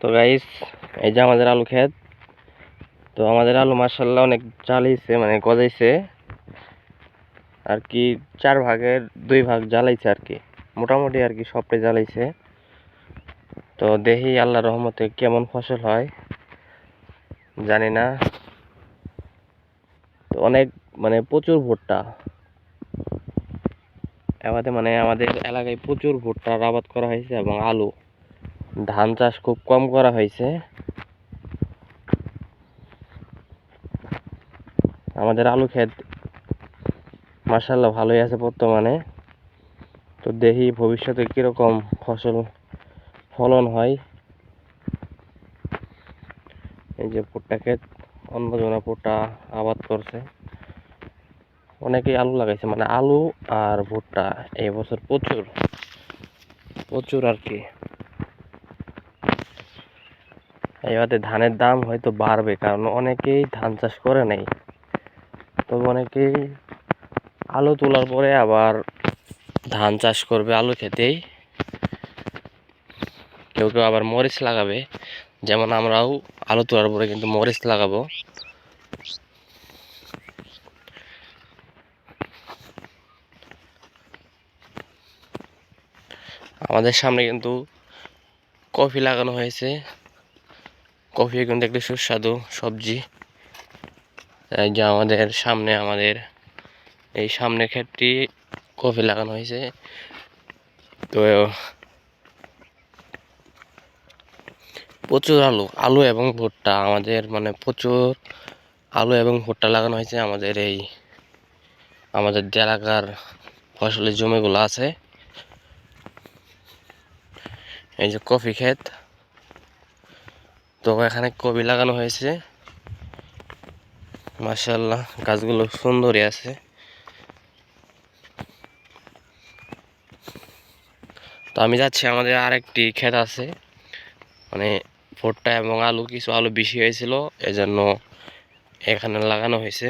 তো গাইস, এই যে আমাদের আলু ক্ষেত। তো আমাদের আলু মাশাআল্লাহ অনেক জ্বালাইছে, মানে গজাইছে আর কি। 4 ভাগের 2 ভাগ জ্বালাইছে আর কি, মোটামুটি আর কি সবটাই জ্বালাইছে। তো দেখি আল্লাহর রহমতে কেমন ফসল হয় জানি না। তো অনেক মানে প্রচুর ভুট্টা এবারে, মানে আমাদের এলাকায় প্রচুর ভুট্টার আবাদ করা হয়েছে এবং আলু, ধান চাষ খুব কম করা হয়েছে। আমাদের আলু ক্ষেত মাশাআল্লাহ ভালোই আছে বর্তমানে। তো দেখি ভবিষ্যতে কিরকম ফলন হয়। এই যে ভুট্টা ক্ষেত, অন্যজনা ভুট্টা আবাদ করছে, অনেকেই আলু লাগাইছে, মানে আলু আর ভুট্টা এই বছর প্রচুর প্রচুর আর কি। এবারে ধানের দাম হয়তো বাড়বে, কারণ অনেকেই ধান চাষ করে নাই। তবে অনেকেই আলু তোলার পরে আবার ধান চাষ করবে আলু খেতেই। কেউ কেউ আবার মরিচ লাগাবে, যেমন আমরাও আলু তোলার পরে কিন্তু মরিচ লাগাবো। আমাদের সামনে কিন্তু কফি লাগানো হয়েছে। কফি কিন্তু একটি সুস্বাদু সবজি। এই যে আমাদের সামনে, আমাদের এই সামনের ক্ষেতটি কফি লাগানো হয়েছে। তো প্রচুর আলু এবং ভুট্টা, আমাদের মানে প্রচুর আলু এবং ভুট্টা লাগানো হয়েছে আমাদের যে এলাকার ফসলের জমিগুলো আছে। এই যে কফি ক্ষেত, তো এখানে কফি লাগানো হয়েছে। মাশাআল্লাহ গাছগুলো সুন্দরই আছে। তো আমি যাচ্ছি, আমাদের আরেকটি ক্ষেত আছে, মানে ভুট্টা এবং আলু, কিছু আলু বেশি হয়েছিল এজন্য এখানে লাগানো হয়েছে।